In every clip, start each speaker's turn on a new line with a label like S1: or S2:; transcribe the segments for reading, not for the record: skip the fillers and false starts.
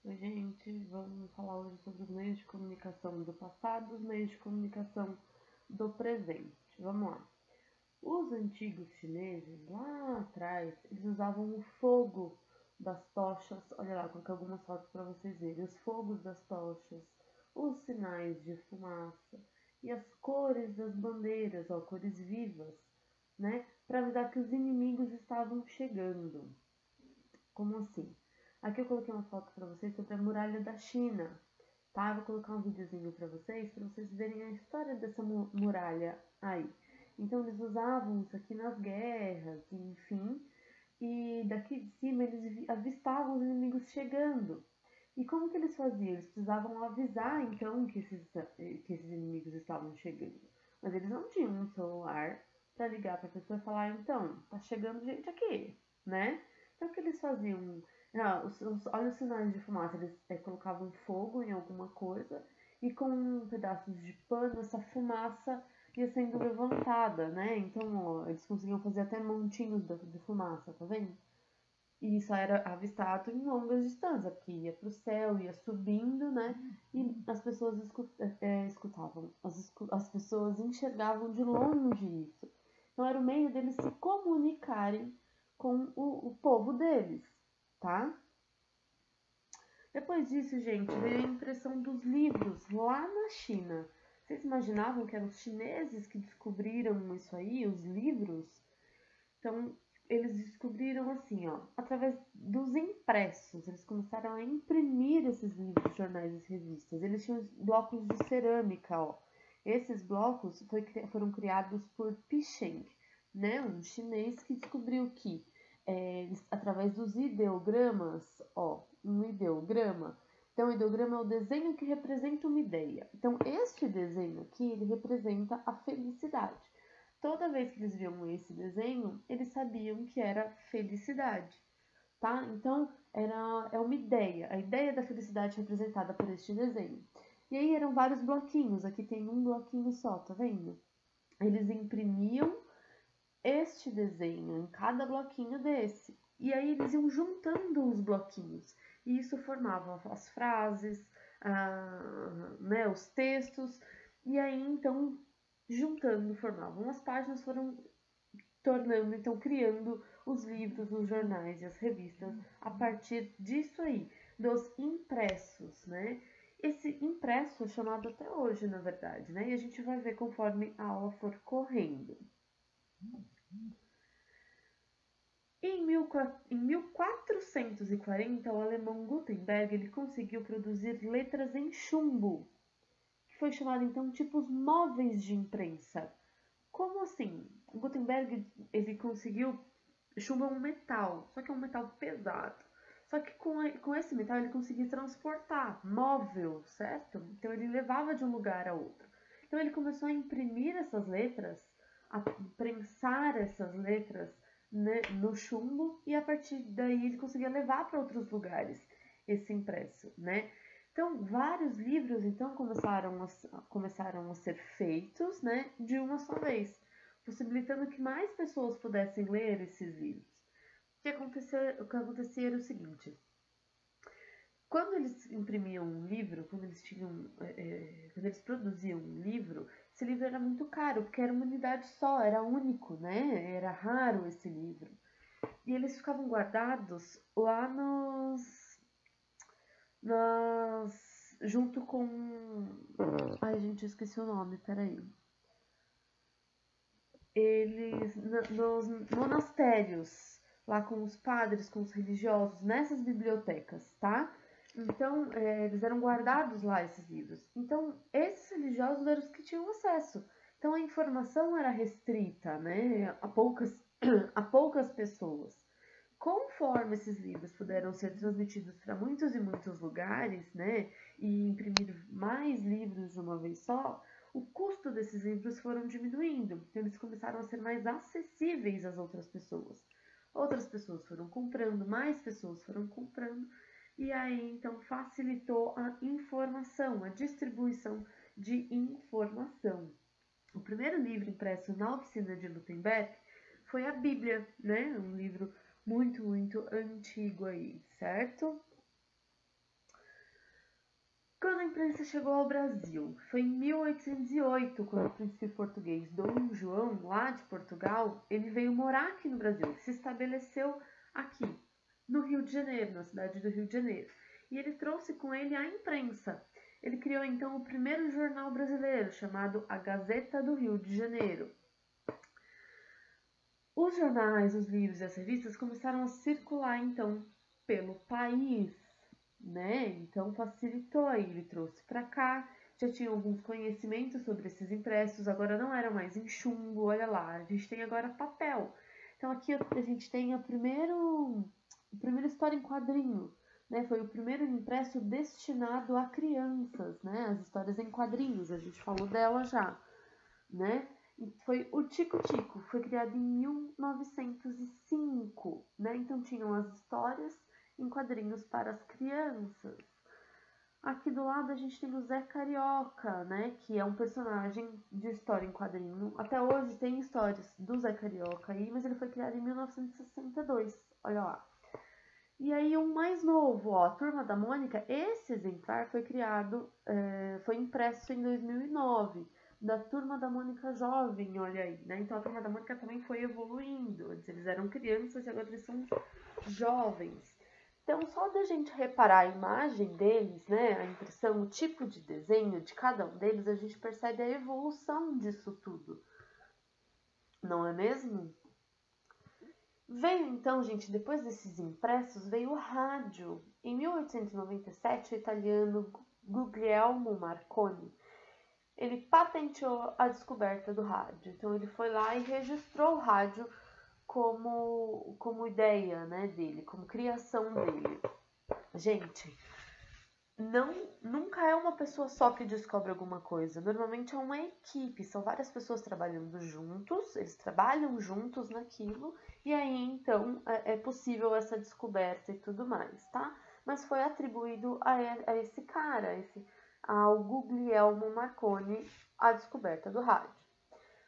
S1: Oi, gente, vamos falar hoje sobre os meios de comunicação do passado e os meios de comunicação do presente. Vamos lá. Os antigos chineses, lá atrás, eles usavam o fogo das tochas. Olha lá, coloquei algumas fotos para vocês verem. Os fogos das tochas, os sinais de fumaça e as cores das bandeiras, ó, cores vivas, né? Para avisar que os inimigos estavam chegando. Como assim? Aqui eu coloquei uma foto para vocês sobre a muralha da China, tá? Eu vou colocar um videozinho para vocês verem a história dessa muralha aí. Então eles usavam isso aqui nas guerras, enfim, e daqui de cima eles avistavam os inimigos chegando. E como que eles faziam? Eles precisavam avisar então que esses inimigos estavam chegando. Mas eles não tinham um celular para ligar para a pessoa e falar, então, tá chegando gente aqui, né? Então o que eles faziam? Olha os sinais de fumaça, eles colocavam fogo em alguma coisa e com pedaços de pano essa fumaça ia sendo levantada, né? Então, ó, eles conseguiam fazer até montinhos de fumaça, tá vendo? E isso era avistado em longas distâncias, porque ia para o céu, ia subindo, né? E as pessoas escutavam, as pessoas enxergavam de longe isso. Então era o meio deles se comunicarem com o povo deles, tá? Depois disso, gente, veio a impressão dos livros lá na China. Vocês imaginavam que eram os chineses que descobriram isso aí, os livros? Então, eles descobriram assim, ó, através dos impressos. Eles começaram a imprimir esses livros, jornais e revistas. Eles tinham blocos de cerâmica, ó. Esses blocos foram criados por Picheng, né, um chinês que descobriu que através dos ideogramas, ó, um ideograma. Então, o ideograma é o desenho que representa uma ideia. Então, este desenho aqui, ele representa a felicidade. Toda vez que eles viam esse desenho, eles sabiam que era felicidade, tá? Então, é uma ideia, a ideia da felicidade representada por este desenho. E aí eram vários bloquinhos, aqui tem um bloquinho só, tá vendo? Eles imprimiam este desenho em cada bloquinho desse. E aí eles iam juntando os bloquinhos. E isso formava as frases, né, os textos. E aí, então, juntando, formavam as páginas, foram tornando, então, criando os livros, os jornais e as revistas a partir disso aí, dos impressos, né? Esse impresso é chamado até hoje, na verdade, né? E a gente vai ver conforme a aula for correndo. Em 1440, o alemão Gutenberg ele conseguiu produzir letras em chumbo, que foi chamado então tipos móveis de imprensa. Como assim? O Gutenberg ele conseguiu chumbo é um metal, só que é um metal pesado. Só que com esse metal ele conseguia transportar, móvel, certo? Então ele levava de um lugar a outro. Então ele começou a imprimir essas letras, a prensar essas letras, né, no chumbo e a partir daí ele conseguia levar para outros lugares esse impresso, né? Então vários livros então começaram a ser feitos, né, de uma só vez, possibilitando que mais pessoas pudessem ler esses livros. O que acontecia era o seguinte: quando eles imprimiam um livro, quando eles produziam um livro, esse livro era muito caro, porque era uma unidade só, era único, né? Era raro esse livro. E eles ficavam guardados lá junto com... Ai, gente, eu esqueci o nome, peraí. Eles, nos monastérios, lá com os padres, com os religiosos, nessas bibliotecas, tá? Então, eles eram guardados lá, esses livros. Então, esses religiosos eram os que tinham acesso. Então, a informação era restrita, né, a poucas pessoas. Conforme esses livros puderam ser transmitidos para muitos e muitos lugares, né, e imprimir mais livros de uma vez só, o custo desses livros foram diminuindo. Então, eles começaram a ser mais acessíveis às outras pessoas. Outras pessoas foram comprando, mais pessoas foram comprando, e aí então facilitou a informação, a distribuição de informação. O primeiro livro impresso na oficina de Gutenberg foi a Bíblia, né? Um livro muito, muito antigo aí, certo? imprensa chegou ao Brasil? Foi em 1808, quando o príncipe português Dom João, lá de Portugal, ele veio morar aqui no Brasil, se estabeleceu aqui, no Rio de Janeiro, na cidade do Rio de Janeiro. E ele trouxe com ele a imprensa. Ele criou então o primeiro jornal brasileiro, chamado A Gazeta do Rio de Janeiro. Os jornais, os livros e as revistas começaram a circular então pelo país, né? Então facilitou aí, ele trouxe para cá, já tinha alguns conhecimentos sobre esses impressos, agora não eram mais em chumbo, olha lá, a gente tem agora papel. Então aqui a gente tem a primeira história em quadrinho, né? Foi o primeiro impresso destinado a crianças, né? As histórias em quadrinhos, a gente falou dela já, né? E foi o Tico Tico, foi criado em 1905, né? Então tinham as histórias em quadrinhos para as crianças. Aqui do lado a gente tem o Zé Carioca, né? Que é um personagem de história em quadrinho. Até hoje tem histórias do Zé Carioca aí, mas ele foi criado em 1962, olha lá. E aí um mais novo, ó, a Turma da Mônica, esse exemplar foi criado, foi impresso em 2009, da Turma da Mônica jovem, olha aí, né? Então a Turma da Mônica também foi evoluindo, antes eles eram crianças e agora eles são jovens. Então só da gente reparar a imagem deles, né, a impressão, o tipo de desenho de cada um deles, a gente percebe a evolução disso tudo, não é mesmo? Veio então, gente, depois desses impressos, veio o rádio. Em 1897, o italiano Guglielmo Marconi, ele patenteou a descoberta do rádio. Então ele foi lá e registrou o rádio como ideia, né, dele, como criação dele. Gente, nunca é uma pessoa só que descobre alguma coisa. Normalmente é uma equipe, são várias pessoas trabalhando juntos, eles trabalham juntos naquilo, e aí então é possível essa descoberta e tudo mais, tá? Mas foi atribuído a esse cara, ao Guglielmo Marconi, a descoberta do rádio.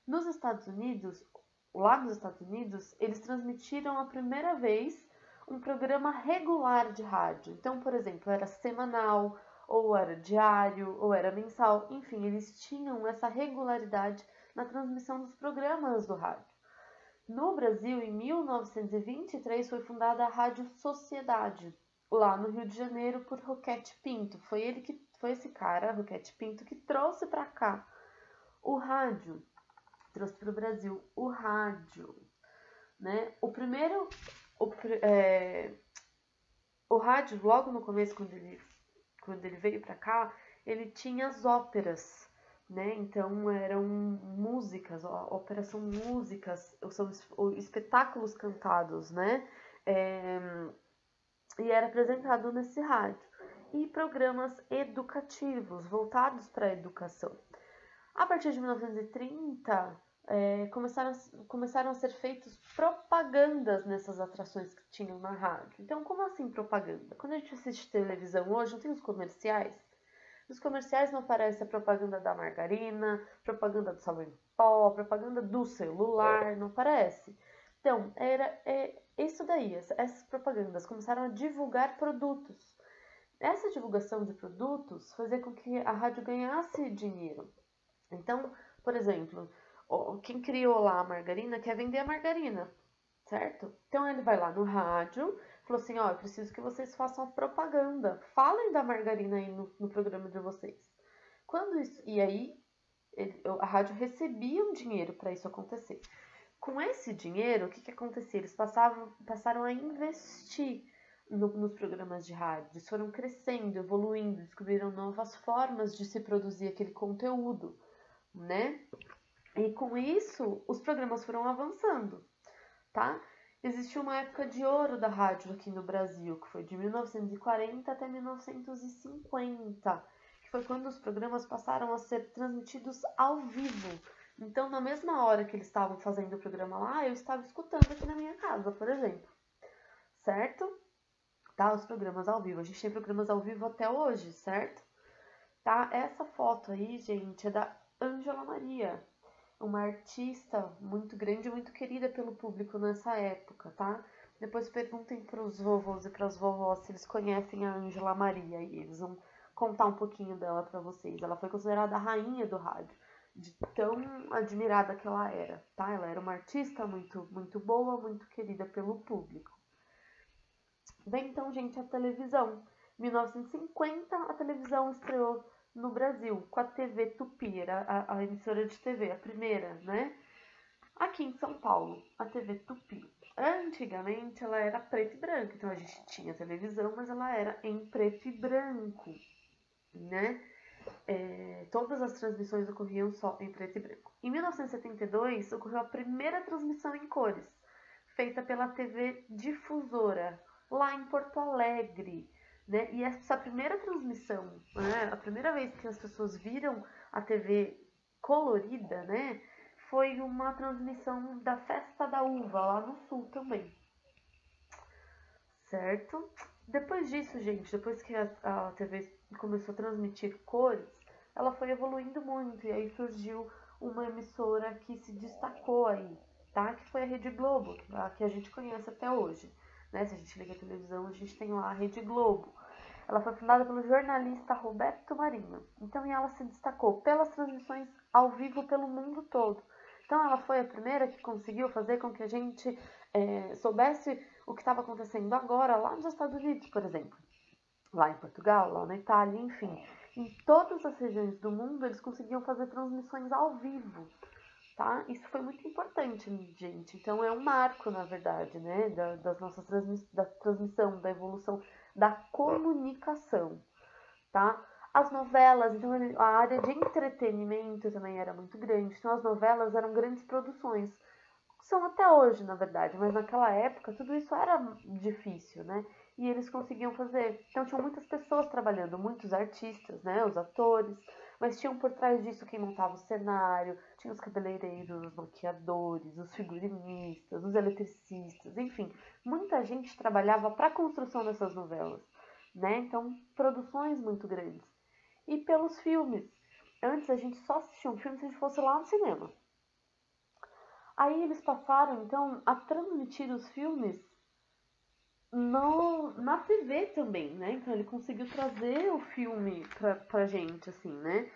S1: Nos Estados Unidos, lá nos Estados Unidos, eles transmitiram a primeira vez um programa regular de rádio. Então, por exemplo, era semanal, ou era diário, ou era mensal. Enfim, eles tinham essa regularidade na transmissão dos programas do rádio. No Brasil, em 1923, foi fundada a Rádio Sociedade, lá no Rio de Janeiro, por Roquete Pinto. Foi esse cara, Roquete Pinto, que trouxe para cá o rádio, trouxe para o Brasil o rádio, né? O rádio, logo no começo, quando ele veio para cá, ele tinha as óperas, né? Então eram músicas, óperas são músicas, são espetáculos cantados, né? E era apresentado nesse rádio. E programas educativos, voltados para a educação. A partir de 1930, começaram a ser feitas propagandas nessas atrações que tinham na rádio. Então, como assim propaganda? Quando a gente assiste televisão hoje, não tem os comerciais? Nos comerciais não aparece a propaganda da margarina, propaganda do sabão em pó, propaganda do celular, não aparece. Então, isso daí, essas propagandas começaram a divulgar produtos. Essa divulgação de produtos fazia com que a rádio ganhasse dinheiro. Então, por exemplo, quem criou lá a margarina quer vender a margarina, certo? Então ele vai lá no rádio, falou assim, eu preciso que vocês façam a propaganda, falem da margarina aí no programa de vocês. E aí a rádio recebia um dinheiro para isso acontecer. Com esse dinheiro, o que acontecia? Eles passaram a investir nos programas de rádio, eles foram crescendo, evoluindo, descobriram novas formas de se produzir aquele conteúdo, né? E com isso, os programas foram avançando, tá? Existiu uma época de ouro da rádio aqui no Brasil, que foi de 1940 até 1950, que foi quando os programas passaram a ser transmitidos ao vivo. Então, na mesma hora que eles estavam fazendo o programa lá, eu estava escutando aqui na minha casa, por exemplo, certo? Tá? Os programas ao vivo. A gente tem programas ao vivo até hoje, certo? Tá? Essa foto aí, gente, é da Ângela Maria, uma artista muito grande e muito querida pelo público nessa época, tá? Depois perguntem para os vovôs e para as vovós se eles conhecem a Ângela Maria e eles vão contar um pouquinho dela para vocês. Ela foi considerada a rainha do rádio, de tão admirada que ela era, tá? Ela era uma artista muito boa, muito querida pelo público. Vem então, gente, a televisão. Em 1950, a televisão estreou no Brasil, com a TV Tupi, era a emissora de TV, a primeira, né? Aqui em São Paulo, a TV Tupi. Antigamente, ela era preto e branco, então a gente tinha televisão, mas ela era em preto e branco, né? Todas as transmissões ocorriam só em preto e branco. Em 1972, ocorreu a primeira transmissão em cores, feita pela TV Difusora, lá em Porto Alegre, né? E essa primeira transmissão, né? A primeira vez que as pessoas viram a TV colorida, né? Foi uma transmissão da Festa da Uva, lá no Sul também. Certo? Depois disso, gente, depois que a TV começou a transmitir cores, ela foi evoluindo muito e aí surgiu uma emissora que se destacou aí, tá? Que foi a Rede Globo, a que a gente conhece até hoje, né? Se a gente liga a televisão, a gente tem lá a Rede Globo. Ela foi fundada pelo jornalista Roberto Marinho. Então, e ela se destacou pelas transmissões ao vivo pelo mundo todo. Então, ela foi a primeira que conseguiu fazer com que a gente soubesse o que estava acontecendo agora lá nos Estados Unidos, por exemplo. Lá em Portugal, lá na Itália, enfim. Em todas as regiões do mundo, eles conseguiam fazer transmissões ao vivo, tá? Isso foi muito importante, gente. Então, é um marco, na verdade, né? Da transmissão, da evolução, da comunicação, tá? As novelas, então a área de entretenimento também era muito grande. Então, as novelas eram grandes produções. São até hoje, na verdade, mas naquela época tudo isso era difícil, né? E eles conseguiam fazer. Então tinham muitas pessoas trabalhando, muitos artistas, né? Os atores, mas tinham por trás disso quem montava o cenário, tinha os cabeleireiros, os maquiadores, os figurinistas, os eletricistas, enfim, muita gente trabalhava para a construção dessas novelas, né? Então, produções muito grandes. E pelos filmes. Antes a gente só assistia um filme se a gente fosse lá no cinema. Aí eles passaram, então, a transmitir os filmes na TV também, né? Então ele conseguiu trazer o filme pra gente, assim, né?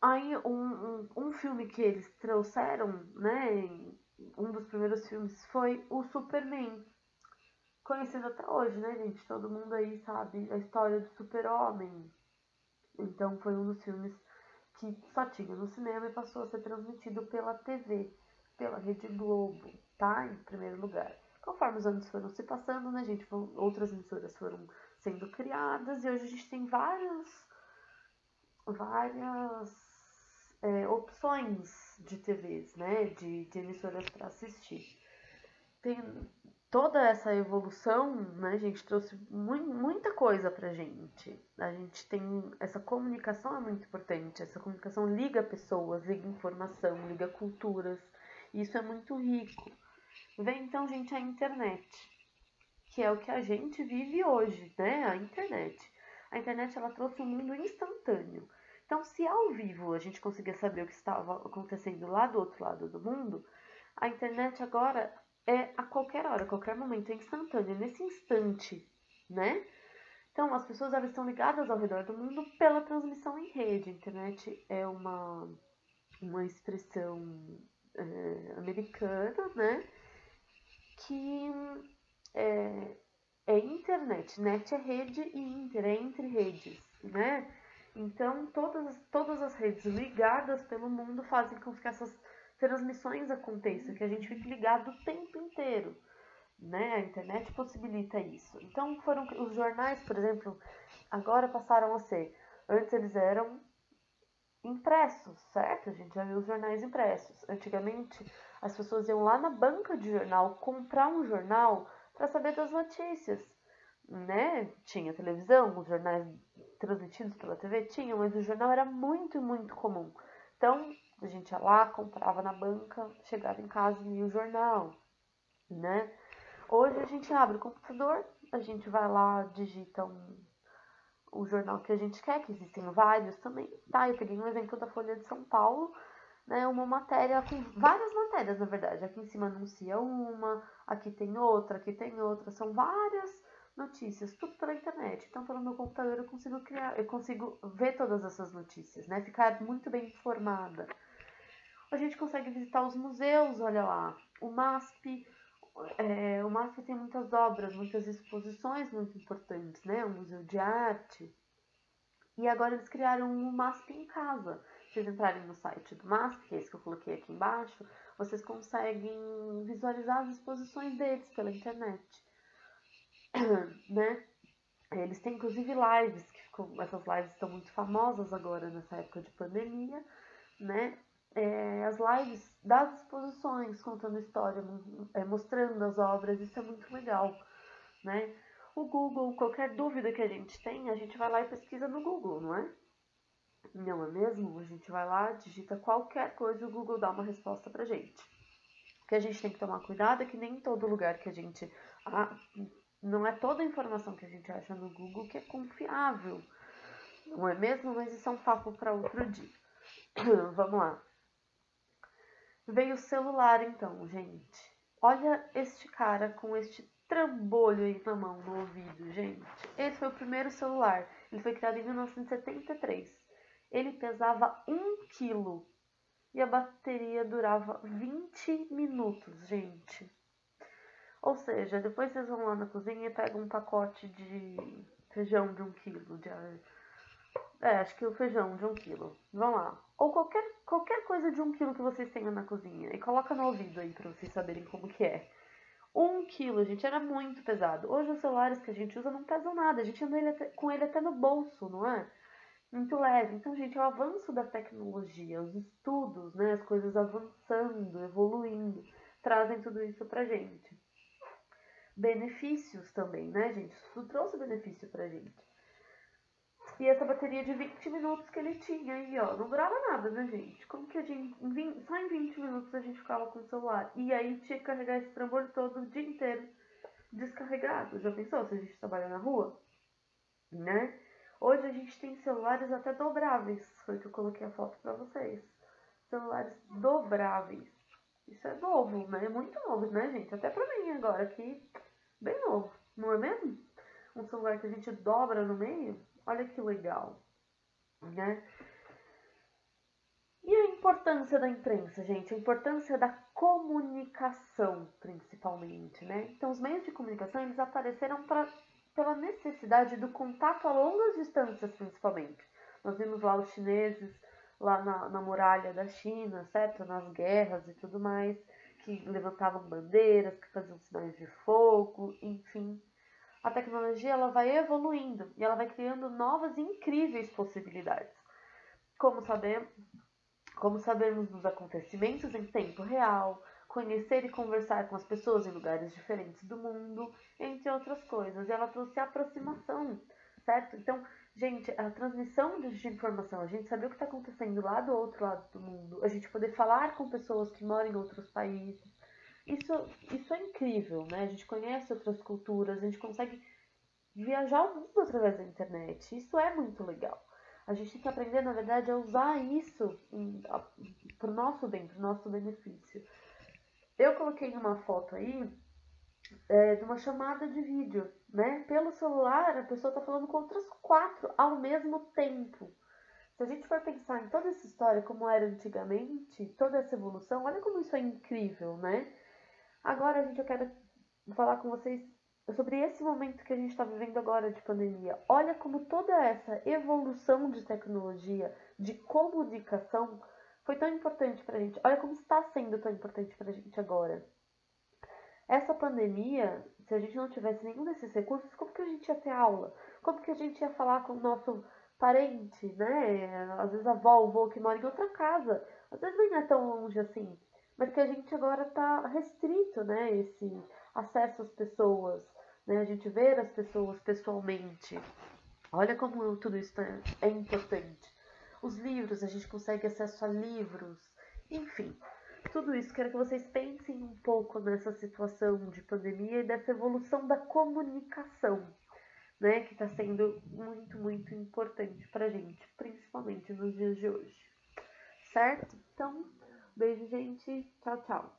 S1: Aí um filme que eles trouxeram, né? Um dos primeiros filmes foi o Superman. Conhecido até hoje, né, gente? Todo mundo aí sabe a história do Super-Homem. Então foi um dos filmes que só tinha no cinema e passou a ser transmitido pela TV, pela Rede Globo, tá? Em primeiro lugar. Conforme os anos foram se passando, né, gente, outras emissoras foram sendo criadas e hoje a gente tem várias opções de TVs, né, de emissoras para assistir. Tem toda essa evolução, né, gente, trouxe muita coisa pra gente. A gente tem essa comunicação é muito importante. Essa comunicação liga pessoas, liga informação, liga culturas. E isso é muito rico. Vem então, gente, a internet, que é o que a gente vive hoje, né? A internet. A internet ela trouxe um mundo instantâneo. Então, se ao vivo a gente conseguia saber o que estava acontecendo lá do outro lado do mundo, a internet agora é a qualquer hora, a qualquer momento, é instantâneo, nesse instante, né? Então, as pessoas elas estão ligadas ao redor do mundo pela transmissão em rede. A internet é uma expressão americana, né? Que é internet. Net é rede e inter é entre redes, né? Então, todas as redes ligadas pelo mundo fazem com que essas transmissões aconteçam, que a gente fique ligado o tempo inteiro, né? A internet possibilita isso. Então, foram os jornais, por exemplo, agora passaram a ser, antes eles eram impressos, certo? A gente já viu os jornais impressos. Antigamente, as pessoas iam lá na banca de jornal comprar um jornal para saber das notícias, né? Tinha televisão, os jornais transmitidos pela TV tinham, mas o jornal era muito comum. Então, a gente ia lá, comprava na banca, chegava em casa e lia o jornal, né? Hoje a gente abre o computador, a gente vai lá, digita o jornal que a gente quer, que existem vários também, tá? Eu peguei um exemplo da Folha de São Paulo, né? Uma matéria, com várias matérias, na verdade. Aqui em cima anuncia uma, aqui tem outra, são várias notícias, tudo pela internet. Então, pelo meu computador eu consigo ver todas essas notícias, né? Ficar muito bem informada. A gente consegue visitar os museus, olha lá. O MASP tem muitas obras, muitas exposições muito importantes, né? O Museu de Arte. E agora eles criaram um MASP em casa. Se vocês entrarem no site do MASP, que é esse que eu coloquei aqui embaixo, vocês conseguem visualizar as exposições deles pela internet, né? Eles têm inclusive lives, essas lives estão muito famosas agora nessa época de pandemia, né? As lives das exposições, contando história, mostrando as obras, isso é muito legal, né? O Google, qualquer dúvida que a gente tem, a gente vai lá e pesquisa no Google, não é? Não é mesmo? A gente vai lá, digita qualquer coisa e o Google dá uma resposta pra gente. O que a gente tem que tomar cuidado é que nem todo lugar que a gente... não é toda a informação que a gente acha no Google que é confiável, não é mesmo? Mas isso é um papo para outro dia. Vamos lá. Veio o celular então, gente. Olha este cara com este trambolho aí na mão, no ouvido, gente. Esse foi o primeiro celular. Ele foi criado em 1973. Ele pesava 1 quilo e a bateria durava 20 minutos, gente. Ou seja, depois vocês vão lá na cozinha e pegam um pacote de feijão de 1 quilo. Acho que o feijão de 1 quilo. Vão lá. Ou qualquer coisa de 1 quilo que vocês tenham na cozinha. E coloca no ouvido aí pra vocês saberem como que é. 1 quilo, gente, era muito pesado. Hoje os celulares que a gente usa não pesam nada. A gente anda com ele até no bolso, não é? Muito leve. Então, gente, o avanço da tecnologia, os estudos, né, as coisas avançando, evoluindo, trazem tudo isso pra gente. Benefícios também, né, gente? Isso trouxe benefício pra gente. E essa bateria de 20 minutos que ele tinha aí, ó, não durava nada, né, gente? Como que só em 20 minutos a gente ficava com o celular? E aí tinha que carregar esse trambolho todo o dia inteiro descarregado. Já pensou se a gente trabalha na rua? Né? Hoje a gente tem celulares até dobráveis, foi que eu coloquei a foto pra vocês. Celulares dobráveis. Isso é novo, né? É muito novo, né, gente? Até pra mim agora, aqui, bem novo, não é mesmo? Um celular que a gente dobra no meio, olha que legal, né? E a importância da imprensa, gente? A importância da comunicação, principalmente, né? Então, os meios de comunicação, eles apareceram pela necessidade do contato a longas distâncias, principalmente. Nós vimos lá os chineses, lá na muralha da China, certo? Nas guerras e tudo mais, que levantavam bandeiras, que faziam sinais de fogo, enfim. A tecnologia, ela vai evoluindo e ela vai criando novas e incríveis possibilidades. Como sabermos dos acontecimentos em tempo real, conhecer e conversar com as pessoas em lugares diferentes do mundo, entre outras coisas. E ela trouxe aproximação, certo? Então, gente, a transmissão de informação, a gente saber o que está acontecendo lá do outro lado do mundo, a gente poder falar com pessoas que moram em outros países, isso é incrível, né? A gente conhece outras culturas, a gente consegue viajar o mundo através da internet. Isso é muito legal. A gente tem que aprender, na verdade, a usar isso para o nosso bem, para o nosso benefício. Eu coloquei uma foto aí de uma chamada de vídeo, né? Pelo celular, a pessoa está falando com outras 4 ao mesmo tempo. Se a gente for pensar em toda essa história, como era antigamente, toda essa evolução, olha como isso é incrível, né? Agora, gente, eu quero falar com vocês sobre esse momento que a gente está vivendo agora de pandemia. Olha como toda essa evolução de tecnologia, de comunicação, foi tão importante para a gente. Olha como está sendo tão importante para a gente agora. Essa pandemia, se a gente não tivesse nenhum desses recursos, como que a gente ia ter aula? Como que a gente ia falar com o nosso parente, né? Às vezes a avó, o avô que mora em outra casa. Às vezes nem é tão longe assim. Mas que a gente agora está restrito, né? Esse acesso às pessoas, né? A gente ver as pessoas pessoalmente. Olha como tudo isso é importante. Os livros, a gente consegue acesso a livros. Enfim, tudo isso. Quero que vocês pensem um pouco nessa situação de pandemia e dessa evolução da comunicação, né? Que está sendo muito, muito importante pra gente, principalmente nos dias de hoje. Certo? Então, beijo, gente. Tchau, tchau.